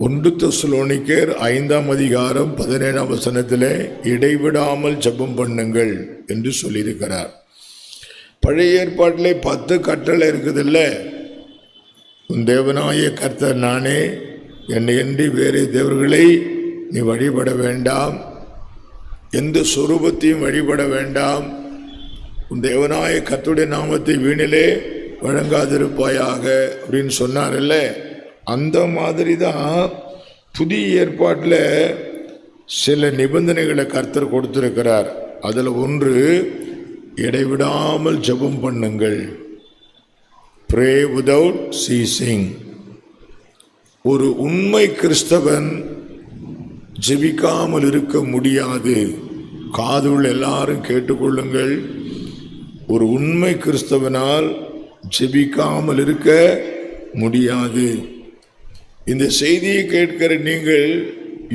1 தெசலோனிக்கேயர் 5:17 இடைவிடாமல் ஜெபம் பண்ணுங்கள் என்று சொல்லியிருக்கிறார். பழைய ஏற்பாட்டிலே 10 கட்டளை இருக்குதில்ல. உன் தேவனாய கர்த்தர் நானே, என்னை அன்றி வேறு தேவர்களை நீ வழிபட வேண்டாம், எந்த சொரூபத்தையும் வழிபட வேண்டாம், உன் தேவனாய கர்த்தருடைய நாமத்தை வீணிலே வழங்காதிருப்பாயாக அப்படின்னு சொன்னார்ல. அந்த மாதிரி தான் புதிய ஏற்பாட்டில் சில நிபந்தனைகளை கர்த்தர் கொடுத்திருக்கிறார். அதில் ஒன்று, இடைவிடாமல் ஜெபம் பண்ணுங்கள், pray without ceasing. ஒரு உண்மை கிறிஸ்தவன் ஜெபிக்காமல் இருக்க முடியாது. காதுள்ள எல்லாரும் கேட்டுக்கொள்ளுங்கள், ஒரு உண்மை கிறிஸ்தவனால் ஜெபிக்காமல் இருக்க முடியாது. இந்த செய்தியை கேட்கிற நீங்கள்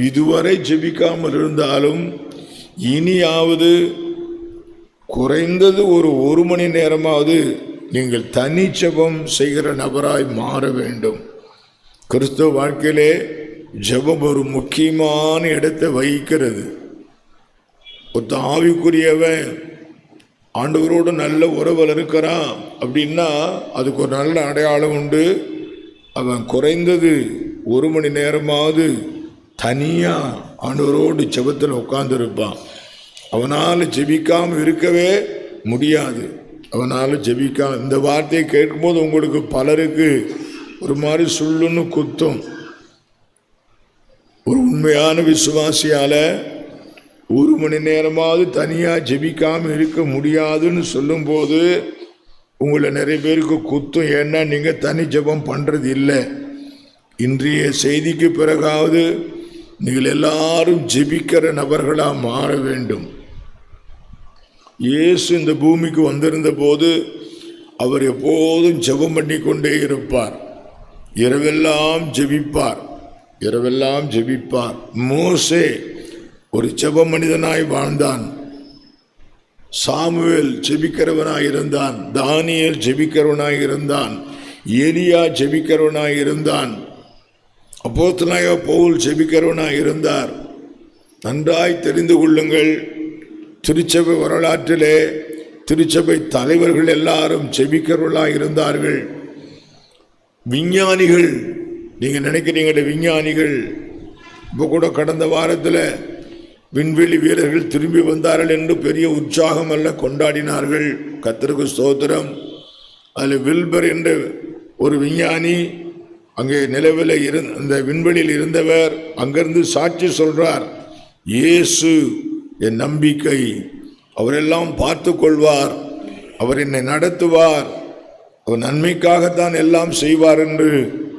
இதுவரை ஜெபிக்காமல் இருந்தாலும் இனியாவது குறைந்தது ஒரு மணி நேரமாவது நீங்கள் தனி ஜெபம் செய்கிற நபராய் மாற வேண்டும். கிறிஸ்தவ வாழ்க்கையிலே ஜெபம் ஒரு முக்கியமான இடத்தை வகிக்கிறது. ஒரு ஆவிக்குரியவன் ஆண்டவரோடு நல்ல உறவில் இருக்கிறான் அப்படின்னா அதுக்கு ஒரு நல்ல அடையாளம் உண்டு. அவன் குறைந்தது 1 மணி நேரமாவது தனியாக ஆண்டவரோடு ஜெபத்தில் உட்கார்ந்துருப்பான். அவனால் ஜெபிக்காமல் இருக்கவே முடியாது. அவனால் ஜெபிக்காம, இந்த வார்த்தையை கேட்கும்போது உங்களுக்கு பலருக்கு ஒரு மாதிரி சுள்ளுன்னு குத்தும். ஒரு உண்மையான விசுவாசியால் 1 மணி நேரமாவது தனியாக ஜெபிக்காமல் இருக்க முடியாதுன்னு சொல்லும்போது உங்களை நிறைய பேருக்கு குத்தும். ஏன்னா நீங்கள் தனி ஜெபம் பண்ணுறது இல்லை. இன்றைய செய்திக்கு பிறகாவது நீங்கள் எல்லாரும் ஜெபிக்கிற நபர்களாக மாற வேண்டும். இயேசு இந்த பூமிக்கு வந்திருந்த போது அவர் எப்போதும் ஜெபம் பண்ணி கொண்டே இருப்பார். இரவெல்லாம் ஜெபிப்பார், இரவெல்லாம் ஜெபிப்பார். மோசே ஒரு ஜெப மனிதனாய் வாழ்ந்தான். சாமுவேல் ஜெபிக்கிறவனாய் இருந்தான். தானியேல் ஜெபிக்கிறவனாய் இருந்தான். எலியா ஜெபிக்கிறவனாய் இருந்தான். அப்போஸ்தலனாகிய பவுல் ஜெபிக்கிறவனாய் இருந்தார். நன்றாய் தெரிந்து கொள்ளுங்கள், திருச்சபை வரலாற்றிலே திருச்சபை தலைவர்கள் எல்லாரும் ஜெபிக்கிறவர்களாய் இருந்தார்கள். விஞ்ஞானிகள், நீங்கள் நினைக்கிறீங்களே விஞ்ஞானிகள், இப்போ கூட கடந்த வாரத்தில் விண்வெளி வீரர்கள் திரும்பி வந்தார்கள் என்று பெரிய உற்சாகம் அல்ல கொண்டாடினார்கள். கர்த்தருக்கு ஸ்தோத்திரம். அதில் வில்பர் என்ற ஒரு விஞ்ஞானி அங்கே நிலவில் அந்த விண்வெளியில் இருந்தவர் அங்கிருந்து சாட்சி சொல்றார், இயேசு என் நம்பிக்கை, அவரெல்லாம் பார்த்து கொள்வார், அவர் என்னை நடத்துவார், அவர் நன்மைக்காகத்தான் எல்லாம் செய்வார் என்று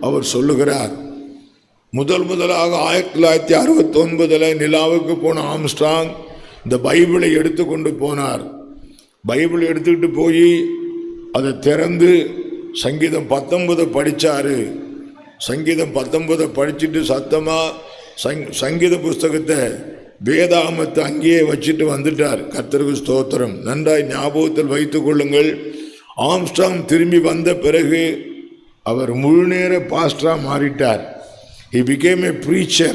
அவர் சொல்லுகிறார். முதலாக 1969 நிலாவுக்கு போன ஆம்ஸ்ட்ராங் இந்த பைபிளை எடுத்துக்கொண்டு போனார். பைபிளை எடுத்துக்கிட்டு போய் அதை திறந்து சங்கீதம் 19 படித்தார். சங்கீதம் 19 படிச்சுட்டு சத்தமாக சங்கீத புஸ்தகத்தை வேதாகமத்தை அங்கேயே வச்சுட்டு வந்துட்டார். கர்த்தருக்கு ஸ்தோத்திரம். நன்றாய் ஞாபகத்தில் வைத்து கொள்ளுங்கள். ஆம்ஸ்ட்ராங் திரும்பி வந்த பிறகு அவர் முழு நேர பாஸ்டராக மாறிட்டார். He became a preacher.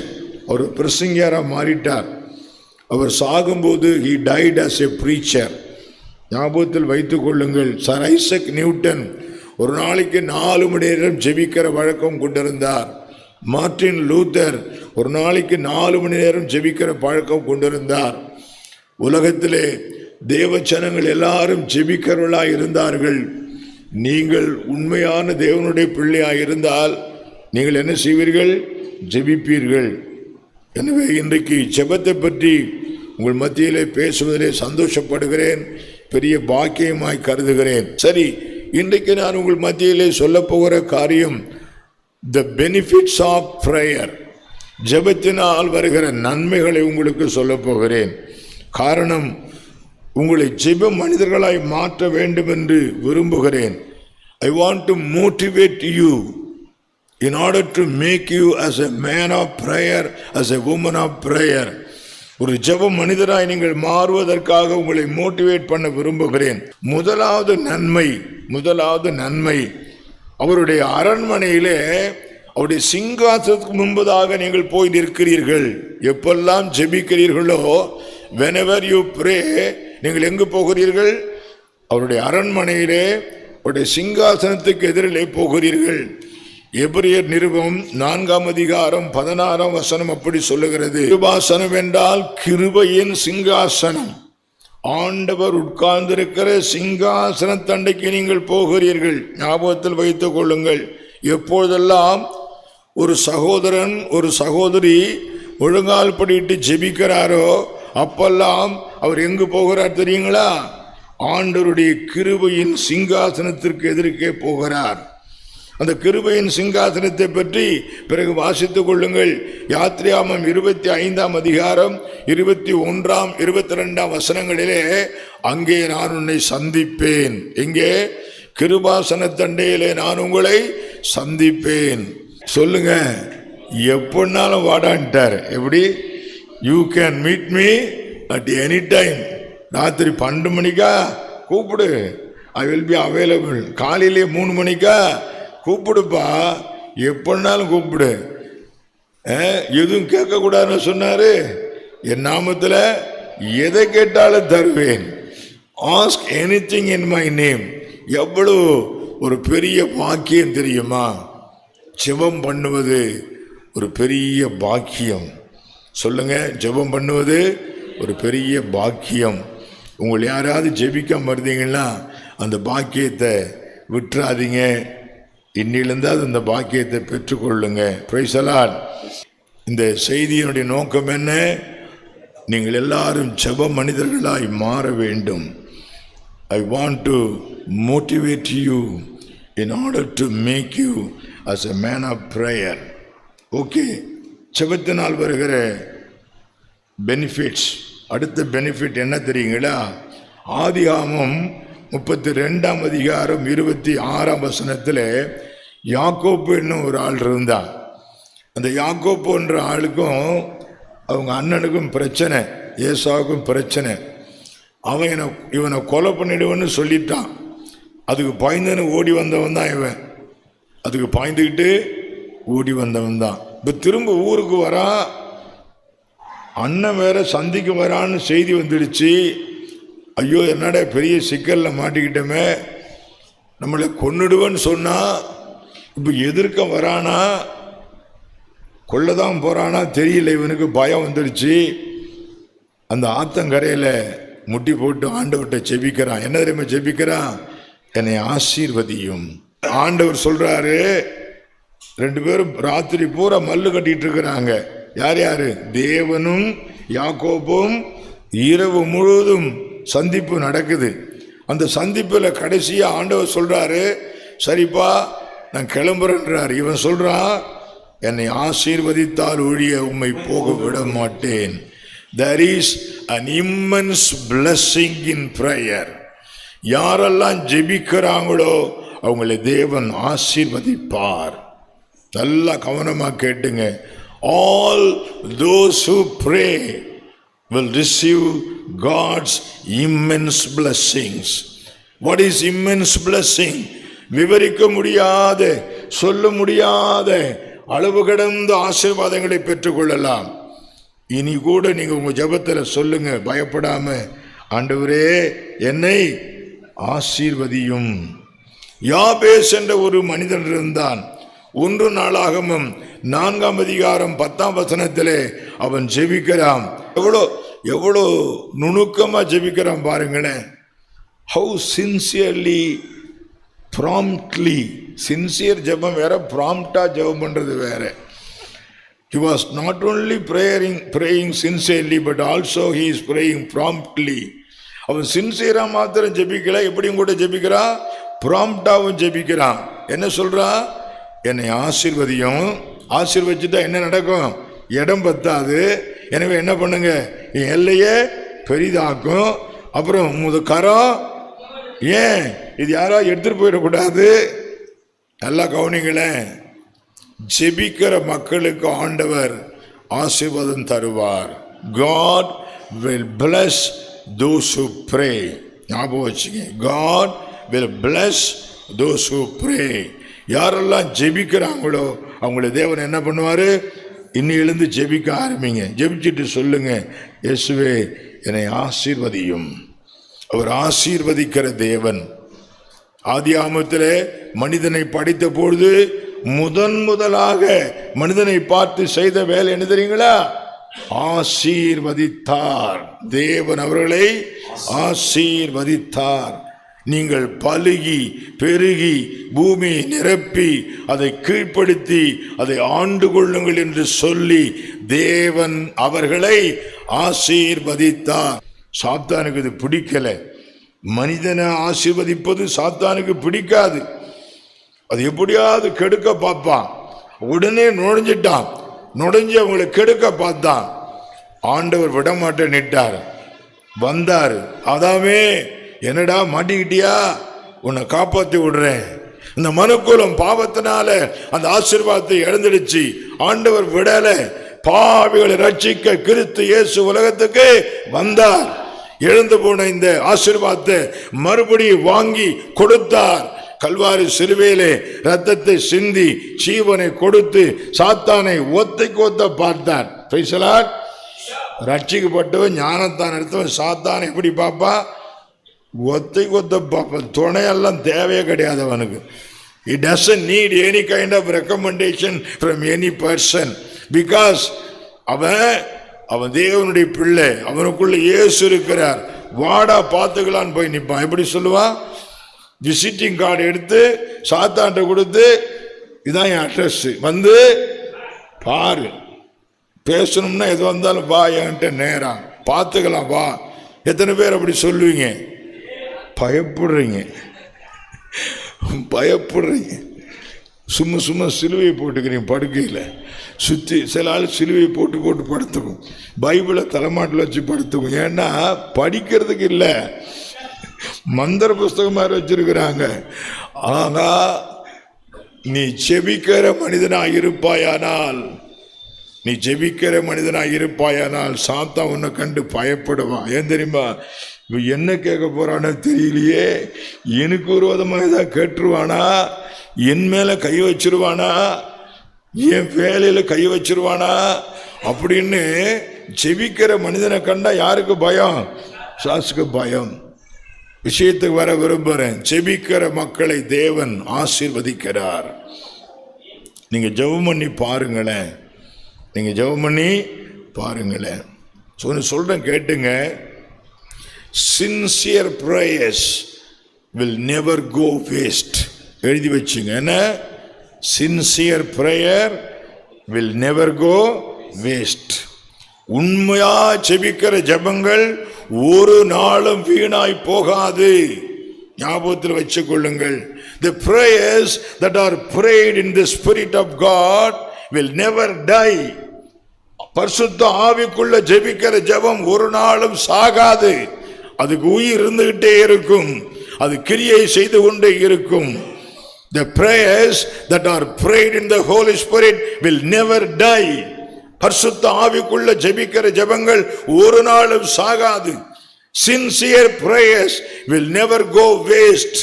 அவர் பிரசங்கியாராக மாறிட்டார். அவர் சாகும்போது he died as a preacher. ஞாபகத்தில் வைத்துக் கொள்ளுங்கள். சர் ஐசக் நியூட்டன் ஒரு நாளைக்கு 4 மணி நேரம் ஜெபிக்கிற வழக்கம் கொண்டிருந்தார். மார்ட்டின் லூத்தர் ஒரு நாளைக்கு 4 மணி நேரம் ஜெபிக்கிற பழக்கம் கொண்டிருந்தார். உலகத்திலே தேவ ஜனங்கள் எல்லாரும் ஜெபிக்கிறவர்களாக இருந்தார்கள். நீங்கள் உண்மையான தேவனுடைய பிள்ளையாக இருந்தால் நீங்கள் என்ன செய்வீர்கள்? ஜெபிப்பீர்கள். எனவே இன்றைக்கு ஜெபத்தை பற்றி உங்கள் மத்தியிலே பேசுவதிலே சந்தோஷப்படுகிறேன், பெரிய பாக்கியமாய் கருதுகிறேன். சரி, இன்றைக்கு நான் உங்கள் மத்தியிலே சொல்ல போகிற காரியம் the benefits of prayer. ஜெபத்தினால் வருகிற நன்மைகளை உங்களுக்கு சொல்ல போகிறேன். காரணம், உங்களை ஜெப மனிதர்களாய் மாற்ற வேண்டும் என்று விரும்புகிறேன். I want to motivate you in order to make you as a man of prayer, as a woman of prayer. ஒரு ஜெப மனிதராய் நீங்கள் மாறுவதற்காக உங்களை மோட்டிவேட் பண்ண விரும்புகிறேன். முதலாவது நன்மை அவருடைய அரண்மனையிலே அவருடைய சிங்காசனத்துக்கு முன்பதாக நீங்கள் போய் நிற்கிறீர்கள். எப்பெல்லாம் ஜெபிக்கிறீர்களோ, whenever you pray, நீங்கள் எங்கு போகிறீர்கள்? அவருடைய அரண்மனையிலே அவருடைய சிங்காசனத்துக்கு எதிரிலே போகிறீர்கள். எபிரேயர் நிருபம் 4ஆம் அதிகாரம் 16ஆம் வசனம் அப்படி சொல்லுகிறது. கிருபாசனம் என்றால் கிருபையின் சிங்காசனம். ஆண்டவர் உட்கார்ந்திருக்கிற சிங்காசன தண்டைக்கு நீங்கள் போகிறீர்கள். ஞாபகத்தில் வைத்துக் கொள்ளுங்கள். எப்பொழுதெல்லாம் ஒரு சகோதரன் ஒரு சகோதரி ஒழுங்கால் படிட்டு ஜெபிக்கிறாரோ அப்பெல்லாம் அவர் எங்கு போகிறார் தெரியுங்களா? ஆண்டவருடைய கிருபையின் சிங்காசனத்திற்கு எதிர்க்கே போகிறார். அந்த கிருபையின் சிங்காசனத்தை பற்றி பிறகு வாசித்துக் கொள்ளுங்கள். யாத்திராகமம் 25ஆம் அதிகாரம் 21ஆம் 22ஆம் வசனங்களிலே, அங்கே நான் உன்னை சந்திப்பேன். எங்கே? கிருபாசன தண்டையிலே நான் உங்களை சந்திப்பேன். சொல்லுங்க, எப்படினாலும் வாடான்ட்டார். எப்படி? You can meet me at any time. ராத்திரி 12 மணிக்கா கூப்பிடு, ஐ வில் பி அவைலபிள். காலையிலே 3 மணிக்கா கூப்பிடுப்பா, எப்படினாலும் கூப்பிடு. எதுவும் கேட்கக்கூடாதுன்னு சொன்னாரு. என் நாமத்தில் எதை கேட்டாலும் தருவேன். Ask anything in my name. எவ்வளவு ஒரு பெரிய பாக்கியம் தெரியுமா? ஜெபம் பண்ணுவது ஒரு பெரிய பாக்கியம். சொல்லுங்க, ஜெபம் பண்ணுவது ஒரு பெரிய பாக்கியம். உங்களை யாராவது ஜெபிக்க மறுதீங்கன்னா அந்த பாக்கியத்தை விட்டுறாதீங்க. இன்னிலிருந்தாவது அந்த பாக்கியத்தை பெற்றுக்கொள்ளுங்க. Praise the Lord. இந்த செய்தியினுடைய நோக்கம் என்ன? நீங்கள் எல்லாரும் ஜெப மனிதர்களாய் மாற வேண்டும். I want to motivate you in order to make you as a man of prayer. Okay, ஜெபத்தினால் வருகிற பெனிஃபிட்ஸ். அடுத்த பெனிஃபிட் என்ன தெரியுங்களா? ஆதியாகமம் 32ஆம் அதிகாரம் 26ஆம் வசனத்தில் யாக்கோப்பு என்னும் ஒரு ஆள் இருந்தான். அந்த யாக்கோப்பு என்ற ஆளுக்கும் அவங்க அண்ணனுக்கும் பிரச்சனை, ஏசாவுக்கும் பிரச்சனை. அவன் இவனை கொலை பண்ணிடுவன்னு சொல்லிட்டான். அதுக்கு பயந்துன்னு ஓடி வந்தவன் தான் இவன். அதுக்கு பாய்ந்துக்கிட்டு ஓடி வந்தவன் தான். இப்போ திரும்ப ஊருக்கு வரா, அண்ணன் வேற சந்திக்க வரான்னு செய்தி வந்துடுச்சு. ஐயோ, என்னடா பெரிய சிக்கலில் மாட்டிக்கிட்டோமே, நம்மளை கொன்னுடுவேன்னு சொன்னா இப்போ எதிர்க்க வரானா கொள்ளதான் போறானா தெரியல. இவனுக்கு பயம் வந்துடுச்சு. அந்த ஆத்தங்கரையில் முட்டி போட்டு ஆண்டவர்கிட்ட ஜெபிக்கிறான். என்ன தெரியுமா ஜெபிக்கிறான்? என்னை ஆசீர்வதியும். ஆண்டவர் சொல்றாரு. 2 பேரும் ராத்திரி பூரா மல்லு கட்டிட்டு இருக்கிறாங்க. யார் யாரு? தேவனும் யாக்கோபும். இரவு முழுவதும் சந்திப்பு நடக்குது. அந்த சந்திப்பில் கடைசியா ஆண்டவர் சொல்றாரு, சரிப்பா நான் கிளம்புறேன்றார். இவன் சொல்றான், என்னை ஆசீர்வதித்தால் ஒழிய உம்மை போக விட மாட்டேன். There is an immense blessing in prayer. யாரெல்லாம் ஜெபிக்கிறாங்களோ அவங்களை தேவன் ஆசீர்வதிப்பார். நல்லா கவனமா கேட்டுங்க. All those who pray will receive God's immense blessings. What is immense blessing? விவரிக்க முடியாத, சொல்ல முடியாத அளவு கடந்த ஆசீர்வாதங்களை பெற்றுக்கொள்ளலாம். இனி கூட நீங்க உங்க ஜெபத்தில் சொல்லுங்க, பயப்படாம, ஆண்டவரே என்னை ஆசீர்வதியும். யாபேஸ் என்ற ஒரு மனிதன் இருந்தான். 1 நாளாகமம் 4ஆம் அதிகாரம் 10ஆம் வசனத்திலே அவன் ஜெபிக்கிறான். எவ்வளோ நுணுக்கமா ஜெபிக்கிறான் பாருங்களேன். How sincerely, promptly. சின்சியர் ஜெபம் வேற, ப்ராம்ப்டா ஜெபம் பண்றது வேற. He was not only praying sincerely, but also he is praying promptly. அவன் சின்சியரா மாத்திரம் ஜெபிக்கல, எப்படியும் கூட ஜெபிக்கிறான், ப்ராம்ப்டாவும் ஜெபிக்கிறான். என்ன சொல்றான்? என்னை ஆசீர்வதியும். ஆசீர்வதிச்சுட்டா என்ன நடக்கும்? இடம் பத்தாது. எனவே என்ன பண்ணுங்க, என் எல்லையே பெரிதாக்கும். அப்புறம் உங்க கரம், ஏன் இது யாரோ எடுத்துட்டு போயிடக்கூடாது. நல்லா கவனிங்களேன். ஜெபிக்கிற மக்களுக்கு ஆண்டவர் ஆசீர்வாதம் தருவார். God will bless those who pray. ஞாபகம் வச்சுங்க, God will bless those who pray. யாரெல்லாம் ஜெபிக்கிறாங்களோ அவங்கள தேவன் என்ன பண்ணுவார்? இன்னும் எழுந்து ஜெபிக்க ஆரம்பிங்க. ஜெபிச்சுட்டு சொல்லுங்க, இயேசுவே என்னை ஆசீர்வதியும். அவர் ஆசீர்வதிக்கிற தேவன். ஆதியாகமத்திலே மனிதனை படைத்த பொழுது முதலாக மனிதனை பார்த்து செய்த வேலை என்ன தெரியுங்களா? ஆசீர்வதித்தார். தேவன் அவர்களை ஆசீர்வதித்தார். நீங்கள் பலுகி பெருகி பூமி நிரப்பி அதை கீழ்ப்படுத்தி அதை ஆண்டு கொள்ளுங்கள் என்று சொல்லி தேவன் அவர்களை ஆசீர்வதித்தார். சாத்தானுக்கு இது பிடிக்கல. மனிதனை ஆசீர்வதிப்பது சாத்தானுக்கு பிடிக்காது. அது எப்படியாவது கெடுக்க பார்ப்பான். உடனே நுழைஞ்சிட்டான். நுழைஞ்சு அவங்களை கெடுக்க பார்த்தான். ஆண்டவர் விடமாட்டேன் நிட்டார். வந்தாரு. அதாமே என்னடா மாட்டிக்கிட்டியா? உன்னை காப்பாற்றி விடுறேன். இந்த மனுக்குலம் பாவத்தினால அந்த ஆசீர்வாதத்தை இழந்துடுச்சு. ஆண்டவர் விடல. பாவிகளை ரட்சிக்க கிறிஸ்து இயேசு உலகத்துக்கு வந்தார். இழந்து போன இந்த ஆசீர்வாதத்தை மறுபடியும் வாங்கி கொடுத்தார். கல்வாரி சிலுவையிலே ரத்தத்தை சிந்தி ஜீவனை கொடுத்து சாத்தானை ஒத்தைக்கு ஒத்த பார்த்தார். ரட்சிக்கப்பட்டவன் ஞானத்தான் எடுத்தவன் சாத்தானை எப்படி பாப்பா? ஒத்தை கொத்த பார்ப்பேன். துணையெல்லாம் தேவையே கிடையாது அவனுக்கு. He doesn't need any kind of recommendation from any person because அவன் தேவனுடைய பிள்ளை. அவனுக்குள்ள இயேசு இருக்கிறார். வாடா பார்த்துக்கலான்னு போய் நிற்பான். எப்படி சொல்லுவான்? விசிட்டிங் கார்டு எடுத்து சாத்தான்ட்ட கொடுத்து, இதான் என் அட்ரஸ், வந்து பாரு, பேசணும்னா எது வந்தாலும் வா, என்கிட்ட நேரம் பார்த்துக்கலாம் வா. எத்தனை பேர் அப்படி சொல்லுவீங்க? பயப்படுறீங்க. சும்மா சிலுவையை போட்டுக்கிறீங்க. படுக்கையில் சுற்றி சில ஆள் சிலுவையை போட்டு படுத்துக்கும். பைபிளை தலைமாட்டில் வச்சு படுத்துக்கும். ஏன்னா படிக்கிறதுக்கு இல்லை, மந்திர புஸ்தகம் மாதிரி வச்சிருக்கிறாங்க. ஆனா நீ ஜெபிக்கிற மனிதனாய் இருப்பாயானால் சாத்தான் உன்னை கண்டு பயப்படுவான். ஏன் தெரியுமா? என்ன கேட்க போறானோ தெரியலையே, எனக்கு விரோதமாக ஏதாவது கேட்டுருவானா, என் மேல கை வச்சிருவானா, என் வேலையில கை வச்சிருவானா அப்படின்னு ஜெபிக்கிற மனிதனை கண்டா யாருக்கு பயம்? சாசுக்கு பயம். விஷயத்துக்கு வர விரும்புகிறேன். ஜெபிக்கிற மக்களை தேவன் ஆசீர்வதிக்கிறார். நீங்க ஜெபம் பண்ணி பாருங்களேன். சொல்றேன் கேட்டுங்க. Sincere prayers will never go waste. எழுதி வச்சுங்க. என்ன? Sincere prayer will never go waste. உண்மையா ஜெபிக்கிற ஜெபங்கள் ஒரு நாளும் வீணாய் போகாது. ஞாபகத்தில் வச்சுக் கொள்ளுங்கள். The prayers that are prayed in the spirit of God will never die. பரிசுத்த ஆவிக்குள்ள ஜெபிக்கிற ஜெபம் ஒரு நாளும் சாகாது. அதுக்கு உயிர் இருந்துகிட்டே இருக்கும். அது கிரியை செய்து கொண்டே இருக்கும். The prayers that are prayed in the Holy Spirit will never die. பரிசுத்த ஆவிக்குள்ள ஜெபிக்கிற ஜெபங்கள் ஒரு நாளும் சாகாது. Sincere prayers will never go waste.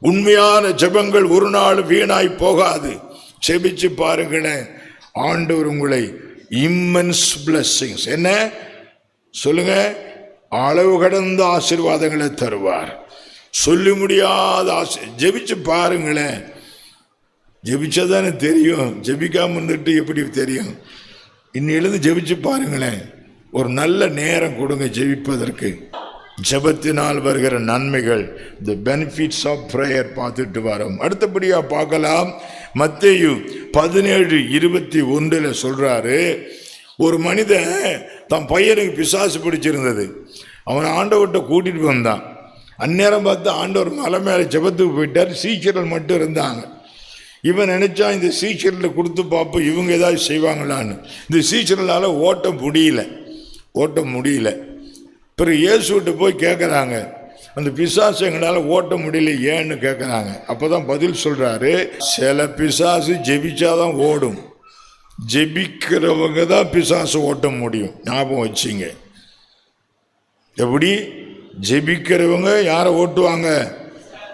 உண்மையான ஜெபங்கள் ஒரு நாள் வீணாய் போகாது. ஜெபிச்சு பாருங்களேன். ஆண்டவர் உங்களை immense blessings, என்ன சொல்லுங்க, அளவு கடந்த ஆசீர்வாதங்களை தருவார். சொல்லி முடியாத ஜெபிச்சு பாருங்களேன். ஜெபிச்சதானே தெரியும். ஜெபிக்காம இருந்துட்டு எப்படி தெரியும்? இன்னும் எழுந்து ஜெபிச்சு பாருங்களேன். ஒரு நல்ல நேரம் கொடுங்க ஜெபிப்பதற்கு. ஜெபத்தினால் வருகிற நன்மைகள், the benefits of prayer பார்த்துட்டு வரோம். அடுத்தபடியா பார்க்கலாம். மத்தேயு 17:21 சொல்றாரு, ஒரு மனிதன் தன் பையனுக்கு பிசாசு பிடிச்சிருந்தது. அவன் ஆண்டவர்கிட்ட கூட்டிட்டு வந்தான். அந்நேரம் பார்த்து ஆண்டவர் மலை மேலே ஜெபத்துக்கு போயிட்டார். சீக்கிரம் மட்டும் இருந்தாங்க. இவன் நினைச்சா இந்த சீக்கிரத்தில் கொடுத்து பார்ப்போம் இவங்க ஏதாவது செய்வாங்களான்னு. இந்த சீக்கிரனால ஓட்ட முடியல. பிறகு இயேசுகிட்ட போய் கேட்குறாங்க, அந்த பிசாசு எங்களால் ஓட்ட முடியல ஏன்னு கேட்குறாங்க. அப்போ தான் பதில் சொல்கிறாரு, சில பிசாசு ஜெபிச்சாதான் ஓடும், ஜெபிக்கிறவங்க தான் பிசாசு ஓட்ட முடியும். ஞாபகம் வச்சிங்க. எப்படி? ஜெபிக்கிறவங்க யாரை ஓட்டுவாங்க?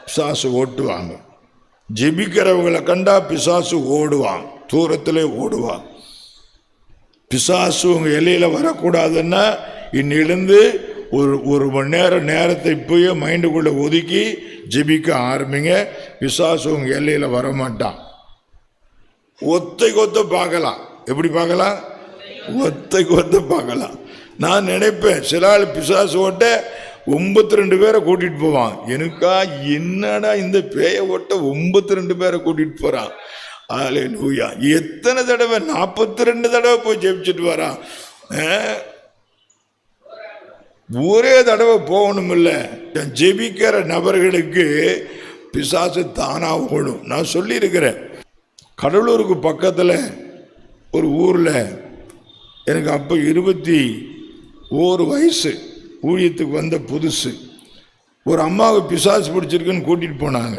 பிசாசு ஓட்டுவாங்க. ஜெபிக்கிறவங்களை கண்டா பிசாசு ஓடுவான். தூரத்தில் ஓடுவான். பிசாசு உங்கள் எல்லையில் வரக்கூடாதுன்னா இன்னிலிருந்து ஒரு மணி நேரத்தை இப்போயே மைண்டுக்குள்ளே ஒதுக்கி ஜெபிக்க ஆரம்பிங்க. பிசாசு உங்கள் எல்லையில் வரமாட்டான். ஒத்தை பார்க்கலாம். எப்படி பார்க்கலாம்? ஒத்தை பார்க்கலாம். நான் நினைப்பேன், சில ஆள் பிசாசு ஓட்ட 92 பேரை கூட்டிகிட்டு போவான். எனக்கா என்னடா இந்த பேயை ஓட்ட 92 பேரை கூட்டிகிட்டு போகிறான். அல்லேலூயா. எத்தனை தடவை? 42 தடவை போய் ஜெபிச்சுட்டு வரான். ஒரே தடவை போகணும் இல்லை. ஜெபிக்கிற நபர்களுக்கு பிசாசு தானாக ஓடும். நான் சொல்லியிருக்கிறேன், கடலூருக்கு பக்கத்தில் ஒரு ஊரில் எனக்கு அப்போ 21 வயசு, ஊழியத்துக்கு வந்த புதுசு. ஒரு அம்மாவுக்கு பிசாசு பிடிச்சிருக்குன்னு கூட்டிகிட்டு போனாங்க.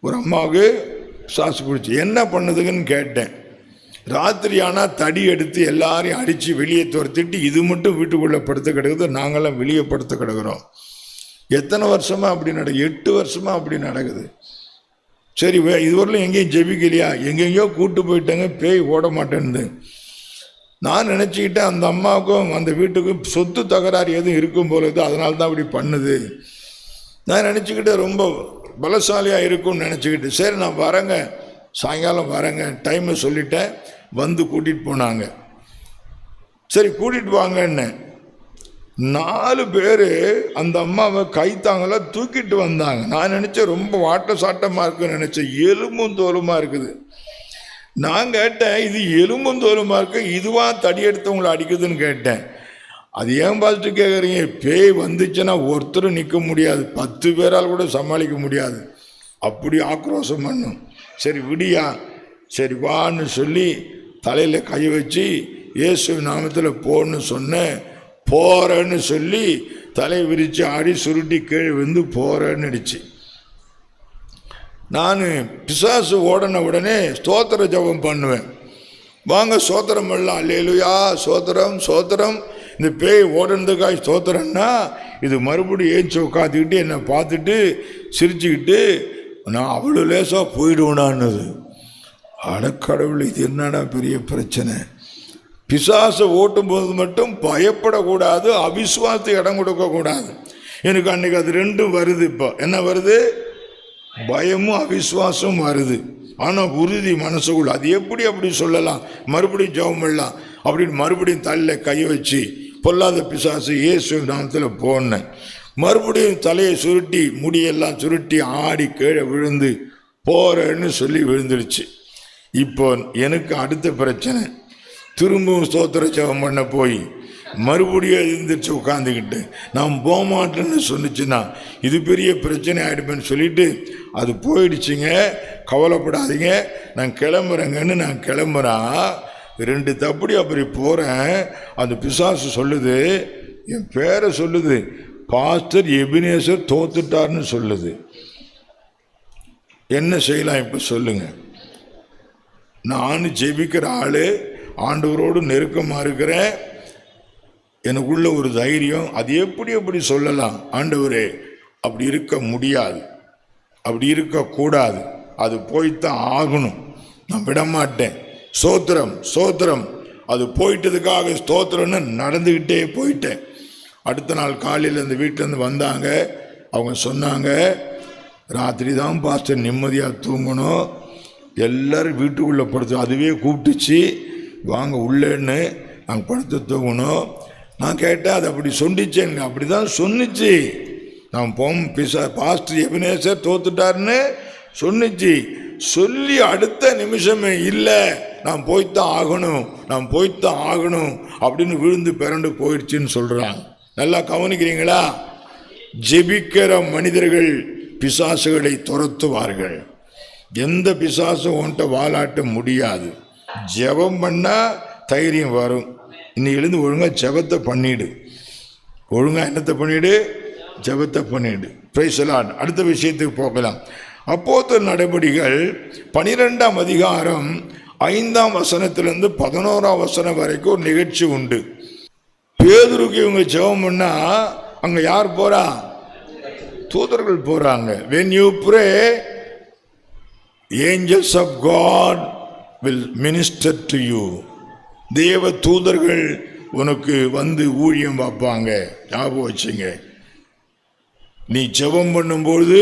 ஒரு அம்மாவுக்கு பிசாசு பிடிச்சி என்ன பண்ணுதுன்னு கேட்டேன். ராத்திரி ஆனால் தடி எடுத்து எல்லாரையும் அடித்து வெளியே துரத்திட்டு இது மட்டும் வீட்டுக்குள்ளே படுத்து கிடக்குது, நாங்களாம் வெளியே படுத்து கிடக்குறோம். எத்தனை வருஷமாக அப்படி 8 வருஷமாக அப்படி நடக்குது. சரி, இதுவரையிலும் எங்கேயும் ஜெபிக்கலையா? எங்கெங்கேயோ கூட்டு போயிட்டாங்க, பேய் ஓட மாட்டேன்னு. நான் நினச்சிக்கிட்டேன் அந்த அம்மாவுக்கும் அந்த வீட்டுக்கும் சொத்து தகராறு எதுவும் இருக்கும் போல இருக்குது, அதனால தான் அப்படி பண்ணுது. நான் நினச்சிக்கிட்டேன் ரொம்ப பலசாலியாக இருக்கும்னு நினச்சிக்கிட்டு, சரி நான் வரேங்க, சாயங்காலம் வரேங்க, டைமை சொல்லிட்டேன். வந்து கூட்டிகிட்டு போனாங்க. சரி கூட்டிகிட்டு வாங்கன்னு 4 பேர் அந்த அம்மாவை கைத்தாங்கலாம் தூக்கிட்டு வந்தாங்க. நான் நினச்சேன் ரொம்ப வாட்ட சாட்டமாக இருக்குன்னு நினச்சேன். எலும்பும் தோலுமாக இருக்குது. நான் கேட்டேன், இது எலும்பும் தோலுமாக இருக்கு, இதுவாக தடி எடுத்தவங்களை அடிக்குதுன்னு கேட்டேன். அது ஏன் பார்த்துட்டு கேட்குறீங்க? பேய் வந்துச்சுன்னா ஒருத்தரும் நிற்க முடியாது, 10 பேரால் கூட சமாளிக்க முடியாது, அப்படி ஆக்ரோஷம் பண்ணும். சரி விடியா, சரி வான்னு சொல்லி தலையில் கை வச்சு இயேசு நாமத்தில் போன்னு சொன்னேன். போகிறேன்னு சொல்லி தலை விரித்து ஆடி சுருட்டி கீழே வந்து போகிறேன்னு அடிச்சு. நான் பிசாசு ஓடன உடனே ஸ்தோத்திர ஜபம் பண்ணுவேன். வாங்க ஸ்தோத்திரம் பண்ணலாம், அல்லேலூயா, சோத்திரம் சோத்திரம். இந்த பேய் ஓடுனதுக்காக ஸ்தோத்திரம்னா இது மறுபடியும் ஏஞ்சி உட்காந்துக்கிட்டு என்னை பார்த்துட்டு சிரிச்சுக்கிட்டு நான் அவ்வளோ லேசாக போயிடுவேனான்னுது. அடக்கடவுள், இது என்னடா பெரிய பிரச்சனை. பிசாசை ஓட்டும் போது மட்டும் பயப்படக்கூடாது, அவிசுவாசத்தை இடம் கொடுக்கக்கூடாது. எனக்கு அன்னைக்கு அது ரெண்டும் வருது. இப்போ என்ன வருது? பயமும் அவிசுவாசமும் வருது. ஆனால் உறுதி மனசுக்குள்ள. அது எப்படி அப்படி சொல்லலாம்? மறுபடியும் ஜெபம் பண்ணலாம் அப்படின்னு மறுபடியும் தலையில் கை வச்சு பொல்லாத பிசாசு இயேசு நாமத்தில் போனேன். மறுபடியும் தலையை சுருட்டி முடியெல்லாம் சுருட்டி ஆடி கீழே விழுந்து போறேன்னு சொல்லி விழுந்துருச்சு. இப்போ எனக்கு அடுத்த பிரச்சனை, திரும்பவும் ஸ்தோத்திர ஜெபம் பண்ண போய் மறுபடியும் எழுந்திரிச்சு உட்காந்துக்கிட்டு நான் போக மாட்டேன்னு சொன்னிச்சுன்னா இது பெரிய பிரச்சனை ஆகிடுப்பேன்னு சொல்லிட்டு அது போயிடுச்சுங்க. கவலைப்படாதீங்க, நான் கிளம்புறேங்கன்னு நான் கிளம்புறேன். 2 தப்படி அப்படி போகிறேன். அந்த பிசாசு சொல்லுது, என் பேரை சொல்லுது, பாஸ்டர் எபினேசர் தோத்துட்டார்னு சொல்லுது. என்ன செய்யலாம் இப்போ சொல்லுங்க? நான் ஜெபிக்கிற ஆள், ஆண்டவரோடு நெருக்கமாக இருக்கிறேன், எனக்குள்ள ஒரு தைரியம். அது எப்படி சொல்லலாம்? ஆண்டவரே அப்படி இருக்க முடியாது, அப்படி இருக்கக்கூடாது, அது போய்த்தான் ஆகணும், நான் விடமாட்டேன். ஸ்தோத்திரம் ஸ்தோத்திரம். அது போயிட்டதுக்காக ஸ்தோத்திரம்னு நடந்துக்கிட்டே போயிட்டேன். அடுத்த நாள் காலையில் அந்த வீட்டிலேருந்து வந்தாங்க. அவங்க சொன்னாங்க, ராத்திரி தான் பாஸ்டர் நிம்மதியாக தூங்கணும், எல்லோரும் வீட்டுக்குள்ளே படுத்து அதுவே கூப்பிட்டுச்சு, வாங்க உள்ளேன்னு நாங்கள் படுத்து தூங்கணும். நான் கேட்டேன், அது அப்படி சொன்னிச்சேங்க. அப்படி தான் சொன்னிச்சு. நான் பாஸ்டர் எபினேசர் தோத்துட்டாருன்னு சொன்னிச்சு. சொல்லி அடுத்த நிமிஷமே இல்லை, நான் போய்த்தான் ஆகணும், நான் போய்த்தான் ஆகணும் அப்படின்னு விழுந்து பிறண்டு போயிடுச்சுன்னு சொல்கிறாங்க. நல்லா கவனிக்கிறீங்களா? ஜெபிக்கிற மனிதர்கள் பிசாசுகளை துரத்துவார்கள். எந்த பிசாசும் ஒன்றை வாலாட்ட முடியாது. ஜெபம் பண்ணால் தைரியம் வரும். இன்னைக்கு எழுந்து ஒழுங்காக ஜெபத்தை பண்ணிடு. ஒழுங்காக என்னத்தை பண்ணிடு? ஜெபத்தை பண்ணிடு. Praise the Lord. அடுத்த விஷயத்துக்கு போகலாம். அப்போஸ்தலர் நடபடிகள் 12ஆம் அதிகாரம் 5ஆம் வசனத்திலிருந்து 11ஆம் வசனம் வரைக்கும் ஒரு நிகழ்ச்சி உண்டு. பேதுருக்கு இவங்க ஜெபம் பண்ணா அங்கே யார் போறா? தூதர்கள் போறாங்க. when you pray, angels of God will minister to you. தேவ தூதர்கள் உனக்கு வந்து ஊழியம் பார்ப்பாங்க. ஞாபகம் வச்சுங்க. நீ ஜெபம் பண்ணும்போது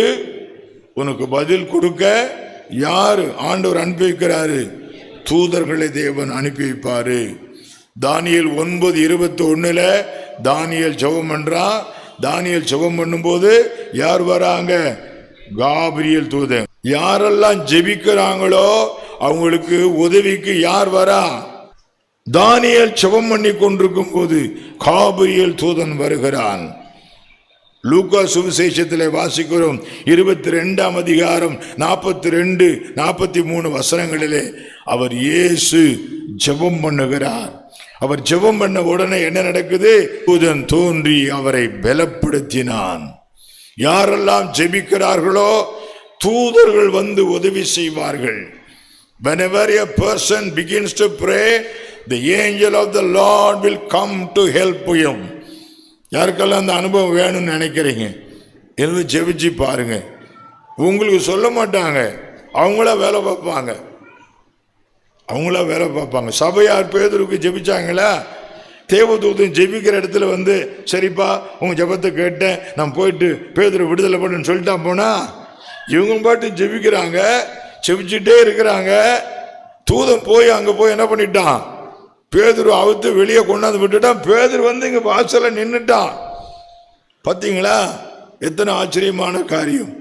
உனக்கு பதில் கொடுக்க யாரு ஆண்டவர் அனுப்பி வைக்கிறாரு? தூதர்களை தேவன் அனுப்பி வைப்பாரு. தானியேல் 9:21 தானியேல் ஜெபம் பண்றான். தானியேல் ஜெபம் பண்ணும்போது யார் வராங்க? காபிரியேல் தூதன். யாரெல்லாம் ஜெபிக்கிறாங்களோ அவங்களுக்கு உதவிக்கு யார் வரா? தானியேல் ஜெபம் பண்ணி கொண்டிருக்கும் போது காபிரியேல் தூதன் வருகிறான். லூக்கா சுவிசேஷத்தில் வாசிக்கிறோம் 22ஆம் அதிகாரம் 42-43 வசனங்களிலே அவர் இயேசு ஜெபம் பண்ணுகிறார். அவர் ஜெபம் பண்ண உடனே என்ன நடக்குது? தூதன் தோன்றி அவரை பலப்படுத்தினான். யாரெல்லாம் ஜெபிக்கிறார்களோ தூதர்கள் வந்து உதவி செய்வார்கள். Whenever a person begins to pray, the angel of the Lord will come to help him. யாருக்கெல்லாம் அந்த அனுபவம் வேணும்னு நினைக்கிறீங்க? இருந்து ஜெபிச்சு பாருங்க. உங்களுக்கு சொல்ல மாட்டாங்க, அவங்களா வேலை பார்ப்பாங்க. சபையார் பேதுருக்கு ஜெபிச்சாங்களா? தேவதூதன் ஜெபிக்கிற இடத்துல வந்து சரிப்பா உங்க ஜெபத்தை கேட்டேன், நான் போயிட்டு பேதுரு விடுதலை பண்ணுன்னு சொல்லிட்டா போனா, இவங்க பாட்டு ஜெபிக்கிறாங்க, ஜெபிச்சுட்டே இருக்கிறாங்க. தூதன் போய் அங்க போய் என்ன பண்ணிட்டான்? பேதுரு அவுத்து வெளியே கொண்டாந்து விட்டுட்டான். பேதுரு வந்து இங்க வாசல்ல நின்னுட்டான். பாத்தீங்களா? எத்தனை ஆச்சரியமான காரியம்.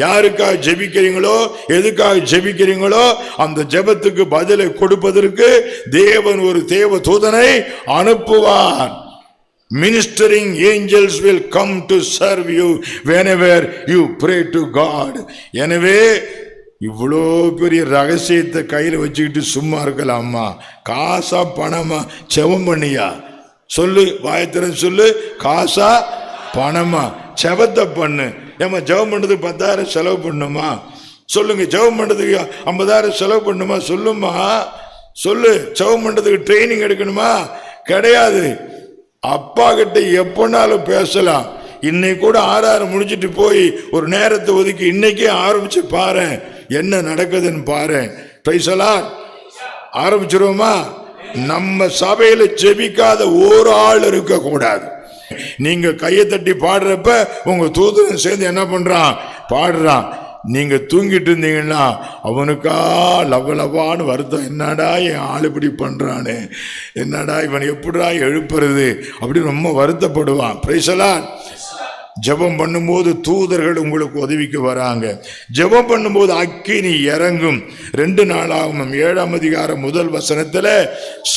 யாருக்காக ஜெபிக்கிறீங்களோ, எதுக்காக ஜெபிக்கிறீங்களோ அந்த ஜெபத்துக்கு பதிலை கொடுப்பதற்கு தேவன் ஒரு தேவ தூதனை அனுப்புவார். Ministering angels will come to serve you whenever you pray to God. எனவே இவ்வளோ பெரிய ரகசியத்தை கையில் வச்சுக்கிட்டு சும்மா இருக்கலாமா? காசா பணமா? ஜெபம் பண்ணியா? சொல்லு, வாயத்திறன் சொல்லு. காசா பணமா? ஜெபத்தை பண்ணு. ஏமா ஜெபம் பண்ணுறதுக்கு 10,000 செலவு பண்ணுமா? சொல்லுங்க. ஜெபம் பண்ணுறதுக்கு 50,000 செலவு பண்ணுமா? சொல்லுமா, சொல்லு. ஜெபம் பண்ணுறதுக்கு ட்ரைனிங் எடுக்கணுமா? கிடையாது. அப்பா கிட்ட எப்போனாலும் பேசலாம். இன்னைக்கு கூட 6 முடிச்சுட்டு போய் ஒரு நேரத்தை ஒதுக்கி இன்னைக்கே ஆரம்பிச்சு பாரு, என்ன நடக்குதுன்னு பாரு. பிரைசலாட். ஆரம்பிச்சிருவோமா? நம்ம சபையில ஜெபிக்காத ஒரு ஆள் இருக்க கூடாது. நீங்க கையை தட்டி பாடுறப்ப உங்க தூதன் சேர்ந்து என்ன பண்றான்? பாடுறான். நீங்க தூங்கிட்டு இருந்தீங்கன்னா அவனுக்கா லவலவான்னு வருத்தம். என்னடா என் ஆள் இப்படி பண்றானே, என்னடா இவன் எப்படிடா எழுப்புறது அப்படின்னு ரொம்ப வருத்தப்படுவான். பிரைசலாட். ஜெபம் பண்ணும்போது தூதர்கள் உங்களுக்கு உதவிக்கு வராங்க. ஜெபம் பண்ணும்போது அக்கினி இறங்கும். 2 நாளாகமம் 7ஆம் அதிகாரம் 1 வசனத்துல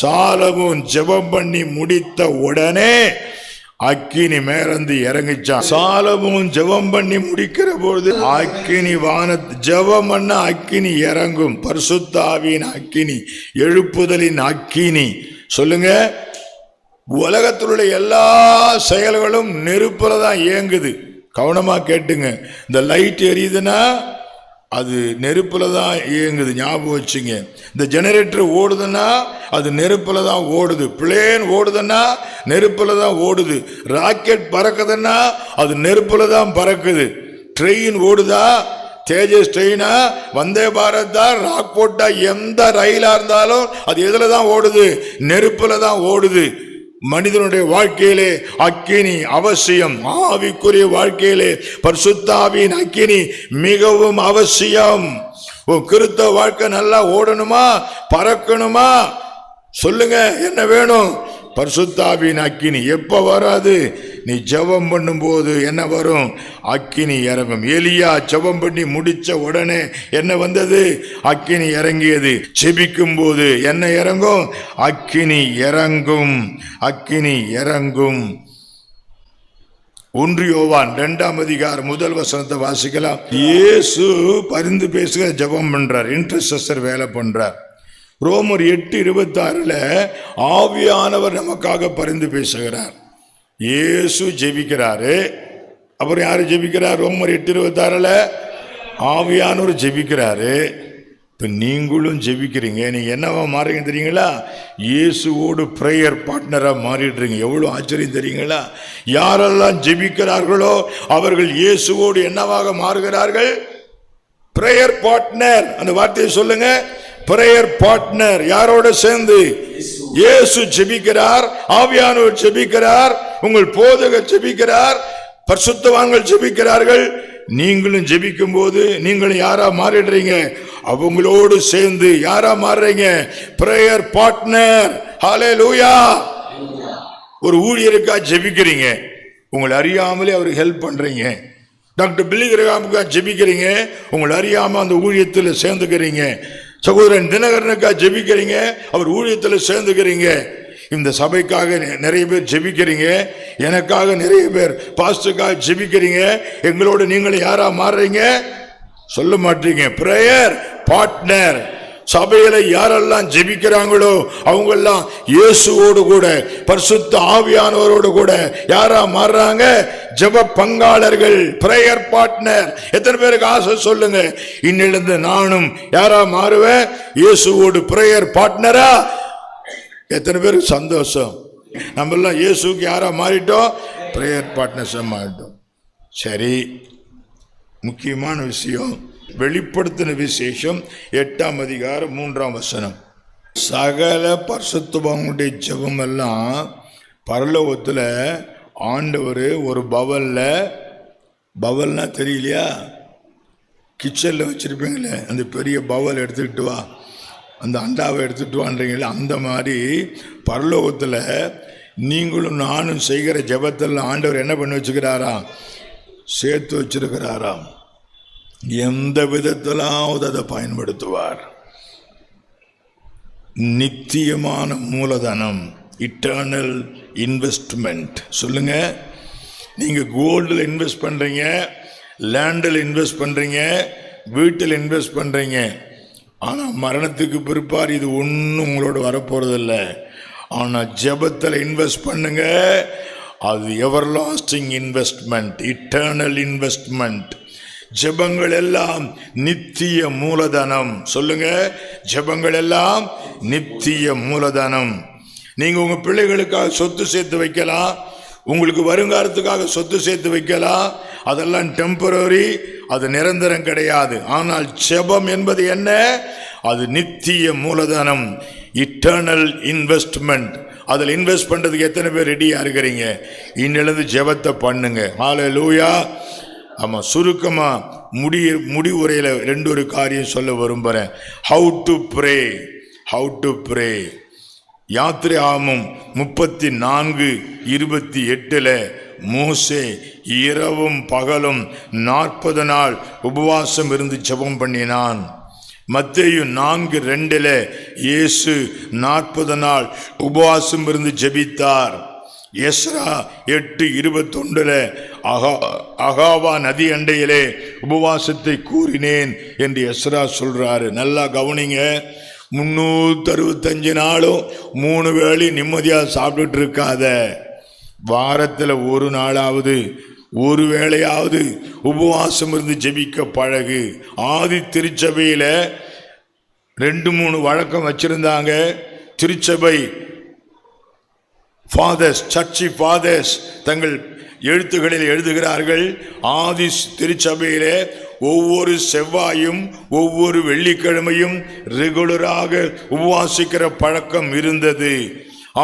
சாலமோன் ஜெபம் பண்ணி முடித்த உடனே அக்கினி மேலந்து இறங்கிச்சான். சாலமோன் ஜெபம் பண்ணி முடிக்கிற பொழுது அக்கினி வானத்து ஜெபம் பண்ண அக்கினி இறங்கும். பரிசுத்த ஆவியின் அக்கினி, எழுப்புதலின் அக்கினி. சொல்லுங்க. உலகத்தில் உள்ள எல்லா செயல்களும் நெருப்புல தான் இயங்குது. கவனமா கேட்டுங்க. இந்த லைட் எரியுதுன்னா அது நெருப்புல தான் இயங்குது. ஞாபகம் வச்சுங்க. இந்த ஜெனரேட்டர் ஓடுதுன்னா அது நெருப்புல தான் ஓடுது. பிளேன் ஓடுதுன்னா நெருப்புல தான் ஓடுது. ராக்கெட் பறக்குதுன்னா அது நெருப்புல தான் பறக்குது. ட்ரெயின் ஓடுதா? தேஜஸ் ட்ரெயினா, வந்தே பாரதா, ராக் போட்டா, எந்த ரயிலா இருந்தாலும் அது எதுல தான் ஓடுது? நெருப்புல தான் ஓடுது. மனிதனுடைய வாழ்க்கையிலே அக்கினி அவசியம். ஆவிக்குரிய வாழ்க்கையிலே பரிசுத்த ஆவியின் அக்கினி மிகவும் அவசியம். கிறிஸ்தவ வாழ்க்கை நல்லா ஓடணுமா, பறக்கணுமா? சொல்லுங்க, என்ன வேணும்? பரிசுத்த ஆவியின் அக்கினி. எப்ப வராது? நீ ஜெபம் பண்ணும் போது என்ன வரும்? அக்கினி இறங்கும். எலியா ஜெபம் பண்ணி முடிச்ச உடனே என்ன வந்தது? அக்கினி இறங்கியது. ஜெபிக்கும் போது என்ன இறங்கும்? அக்கினி இறங்கும். அக்கினி இறங்கும். 1 யோவான் 2ஆம் அதிகாரம் 1 வசனத்தை வாசிக்கலாம். இயேசு பரிந்து பேசுகிற ஜெபம் பண்றார். இன்டர்செசர் வேலை பண்றார். ரோமர் 8:26 ஆவியானவர் நமக்காக பரிந்து பேசுகிறார். இயேசு ஜெபிக்கிறாரு. அப்புறம் யாரு ஜெபிக்கிறார்? ரோமர் 8:26 ஆவியானவர் ஜெபிக்கிறாரு. இப்போ நீங்களும் ஜெபிக்கிறீங்க. நீங்க என்னவா மாறுறீங்க தெரியுங்களா? இயேசுவோடு பிரேயர் பார்ட்னராக மாறிடுறீங்க. எவ்வளோ ஆச்சரியம் தெரியுங்களா? யாரெல்லாம் ஜெபிக்கிறார்களோ அவர்கள் இயேசுவோடு என்னவாக மாறுகிறார்கள்? Prayer partner. அந்த வார்த்தையை சொல்லுங்க. Prayer partner. யாரோட சேர்ந்து? இயேசு ஜெபிக்கிறார், ஆவியானவர் ஜெபிக்கிறார், உங்கள் போதகர் ஜெபிக்கிறார், பரிசுத்தவான்கள் ஜெபிக்கிறார்கள். நீங்களும் ஜெபிக்கும் போது நீங்களும் யாரா மாறிடுறீங்க? அவங்களோடு சேர்ந்து யாரா மாறுறீங்க? Prayer partner. ஹல்லேலூயா. ஒரு ஊழியருக்கா ஜெபிக்கிறீங்க, உங்களை அறியாமலே அவருக்கு ஹெல்ப் பண்றீங்க. டாக்டர் பில்லி கிரஹாமுக்கா ஜெபிக்கிறீங்க, உங்களை அறியாம அந்த ஊழியத்தில் சேர்ந்துக்கிறீங்க. சகோதரன் தினகரனுக்கா ஜெபிக்கிறீங்க, அவர் ஊழியத்தில் சேர்ந்துக்கிறீங்க. இந்த சபைக்காக நிறைய பேர் ஜெபிக்கிறீங்க, எனக்காக நிறைய பேர் பாஸ்டருக்காக ஜெபிக்கிறீங்க. எங்களோட நீங்களும் யாரா மாறுறீங்க? சொல்ல மாட்டீங்க. Prayer partner. சபையில யாரெல்லாம் ஜெபிக்கிறாங்களோ அவங்க எல்லாம் இயேசுவோடு கூட பரிசுத்த ஆவியானவரோடு கூட யாரா மாறுறாங்க? ஜெப பங்காளர்கள், பிரேயர் பார்ட்னர். எத்தனை பேருக்கு ஆசை சொல்லுங்க, இன்னிலிருந்து நானும் யாரா மாறுவேன்? இயேசுவோடு பிரேயர் பார்ட்னரா. எத்தனை பேருக்கு சந்தோஷம்? நம்ம எல்லாம் இயேசுக்கு யாரா மாறிட்டோம்? பிரேயர் பார்ட்னர்ஸா மாறிட்டோம். சரி, முக்கியமான விஷயம் வெளிப்படுத்தின விசேஷம் 8ஆம் அதிகாரம் 3ஆம் வசனம். சகல பரிசுத்தவான்களுடைய ஜெபம் எல்லாம் பரலோகத்தில் ஆண்டவர் ஒரு பவல்னா தெரியலையா? கிச்சனில் வச்சிருப்பீங்களே அந்த பெரிய பவல் எடுத்துக்கிட்டு வா, அந்த அண்டாவை எடுத்துட்டு வான்றீங்களே, அந்த மாதிரி பரலோகத்தில் நீங்களும் நானும் செய்கிற ஜெபத்தில் ஆண்டவர் என்ன பண்ணி வச்சுக்கிறாராம்? சேர்த்து வச்சிருக்கிறாராம். எந்த விதத்திலாவது அதை பயன்படுத்துவார். நித்தியமான மூலதனம், இட்டர்னல் இன்வெஸ்ட்மெண்ட். சொல்லுங்க, நீங்க கோல்டில் இன்வெஸ்ட் பண்றீங்க, லேண்டில் இன்வெஸ்ட் பண்றீங்க, வீட்டில் இன்வெஸ்ட் பண்றீங்க. ஆனால் மரணத்துக்கு பிற்பாடு இது ஒன்றும் உங்களோட வரப்போறதில்ல. ஆனால் ஜெபத்தில் இன்வெஸ்ட் பண்ணுங்க, அது எவர் லாஸ்டிங் இன்வெஸ்ட்மெண்ட், இட்டர்னல் இன்வெஸ்ட்மெண்ட். ஜெபங்கள் எல்லாம் நித்திய மூலதனம். சொல்லுங்க, ஜெபங்கள் எல்லாம் நித்திய மூலதனம். நீங்க உங்க பிள்ளைகளுக்காக சொத்து சேர்த்து வைக்கலாம், உங்களுக்கு வருங்காலத்துக்காக சொத்து சேர்த்து வைக்கலாம். அதெல்லாம் டெம்பரரி, அது நிரந்தரம் கிடையாது. ஆனால் ஜெபம் என்பது என்ன? அது நித்திய மூலதனம், இட்டர்னல் இன்வெஸ்ட்மெண்ட். அதில் இன்வெஸ்ட் பண்றதுக்கு எத்தனை பேர் ரெடியா இருக்கிறீங்க? இன்னிலிருந்து ஜெபத்தை பண்ணுங்க. ஹல்லேலூயா. ஆமா, சுருக்கமா முடிவுரையில ஒரு காரியம் சொல்ல விரும்புறேன். How to pray. யாத்திராகமம் 34:28 மோசே இரவும் பகலும் 40 நாள் உபவாசம் இருந்து ஜெபம் பண்ணினான். மத்தேயு 4:2 இயேசு 40 நாள் உபவாசம் இருந்து ஜெபித்தார். எஸ்ரா 8:21 அகாவா நதி அண்டையிலே உபவாசத்தை கூறினேன் என்று எஸ்ரா சொல்றாரு. நல்லா கவனிங்க. 365 நாளும் 3 வேளை நிம்மதியா சாப்பிட்டுட்டு இருக்காத. வாரத்தில் ஒரு நாளாவது ஒரு வேளையாவது உபவாசம் இருந்து ஜெபிக்க பழகு. ஆதி திருச்சபையில 2-3 வழக்கம் வச்சிருந்தாங்க. திருச்சபை ஃபாதர்ஸ், சர்ச்சி ஃபாதர்ஸ் தங்கள் எழுத்துக்களில் எழுதுகிறார்கள், ஆதி திருச்சபையிலே ஒவ்வொரு செவ்வாயும் ஒவ்வொரு வெள்ளிக்கிழமையும் ரெகுலராக உபவாசிக்கிற பழக்கம் இருந்தது.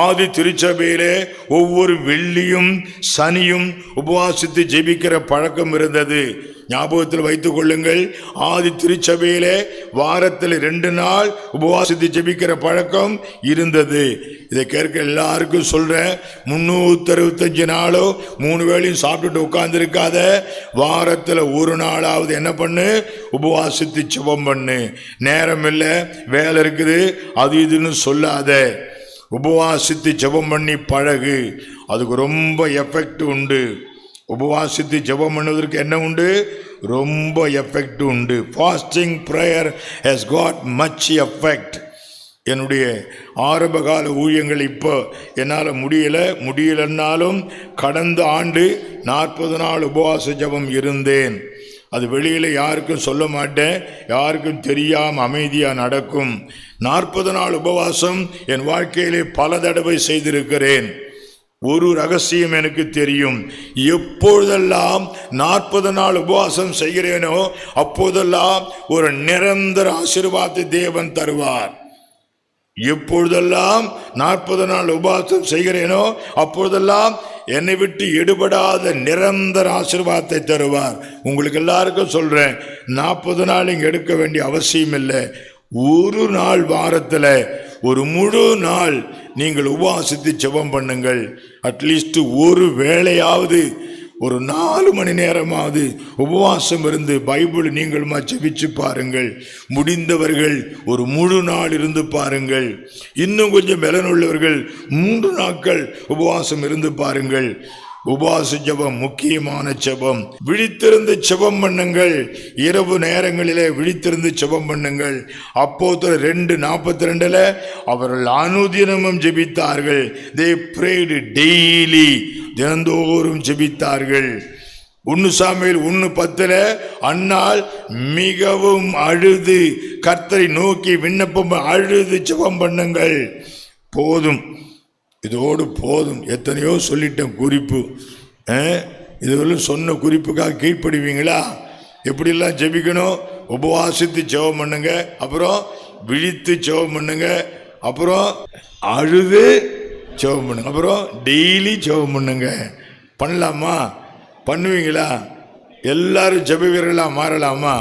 ஆதி திருச்சபையிலே ஒவ்வொரு வெள்ளியும் சனியும் உபவாசித்து ஜெபிக்கிற பழக்கம் இருந்தது. ஞாபகத்தில் வைத்துக் கொள்ளுங்கள். ஆதி திருச்சபையிலே வாரத்தில் 2 நாள் உபவாசித்து ஜெபிக்கிற பழக்கம் இருந்தது. இதை கேட்க எல்லாருக்கும் சொல்றேன், 365 நாளோ 3 வேளையும் சாப்பிட்டுட்டு உட்கார்ந்து இருக்காத. வாரத்தில் ஒரு நாளாவது என்ன பண்ணு? உபவாசித்து ஜெபம் பண்ணு. நேரம் இல்லை, வேலை இருக்குது, அது இதுன்னு சொல்லாத. உபவாசித்து ஜெபம் பண்ணி பழகு. அதுக்கு ரொம்ப எஃபெக்ட் உண்டு. உபவாசித்து ஜெபம் பண்ணுவதற்கு என்ன உண்டு? ரொம்ப எஃபெக்ட் உண்டு. Fasting prayer has got much effect. என்னுடைய ஆரம்பகால ஊழியங்கள் இப்போ என்னால் முடியலைன்னாலும் கடந்த ஆண்டு 40 நாள் உபவாச ஜெபம் இருந்தேன். அது வெளியில் யாருக்கும் சொல்ல மாட்டேன், யாருக்கும் தெரியாமல் அமைதியாக நடக்கும். 40 நாள் உபவாசம் என் வாழ்க்கையிலே பல தடவை செய்திருக்கிறேன். ஒரு ரகசியம் எனக்கு தெரியும். எப்பொழுதெல்லாம் 40 நாள் உபவாசம் செய்கிறேனோ அப்போதெல்லாம் ஒரு நிரந்தர ஆசீர்வாதத்தை தேவன் தருவார். எப்பொழுதெல்லாம் 40 நாள் உபவாசம் செய்கிறேனோ அப்பொழுதெல்லாம் என்னை விட்டு எடுபடாத நிரந்தர ஆசீர்வாதத்தை தருவார். உங்களுக்கு எல்லாருக்கும் சொல்றேன், 40 நாள் இங்க எடுக்க வேண்டிய அவசியம் இல்லை. ஒரு நாள் வாரத்தில் ஒரு முழு நாள் நீங்கள் உபவாசித்து ஜெபம் பண்ணுங்கள். அட்லீஸ்ட் ஒரு வேளையாவது ஒரு 4 மணி நேரமாவது உபவாசம் இருந்து பைபிள் நீங்களுமா ஜெபிச்சு பாருங்கள். முடிந்தவர்கள் ஒரு முழு நாள் இருந்து பாருங்கள். இன்னும் கொஞ்சம் பலனுள்ளவர்கள் 3 நாட்கள் உபவாசம் இருந்து பாருங்கள். உபவாச ஜெபம் முக்கியமான ஜெபம். விழித்திருந்து ஜெபம் பண்ணுங்கள். இரவு நேரங்களிலே விழித்திருந்து ஜெபம் பண்ணுங்கள். அப்போஸ்தலர் 2:42 அவர்கள் அனுதினமும் ஜெபித்தார்கள். they prayed daily, தினந்தோறும் ஜெபித்தார்கள். 1 சாமுவேல் 1:10 அன்னாள் மிகவும் அழுது கர்த்தரை நோக்கி விண்ணப்பம் அழுது ஜெபம் பண்ணுங்கள். போதும், இதோடு போதும். எத்தனையோ சொல்லிட்டேன் குறிப்பு. இதுவரையும் சொன்ன குறிப்புக்காக கீழ்ப்படுவீங்களா? எப்படிலாம் ஜெபிக்கணும்? உபவாசித்து ஜெபம் பண்ணுங்க, அப்புறம் விழித்து ஜெபம் பண்ணுங்க, அப்புறம் அழுது ஜெபம் பண்ணுங்க, அப்புறம் டெய்லி ஜெபம் பண்ணுங்க. பண்ணலாமா? பண்ணுவீங்களா? எல்லாரும் ஜெப வீரர்களா மாறலாமா?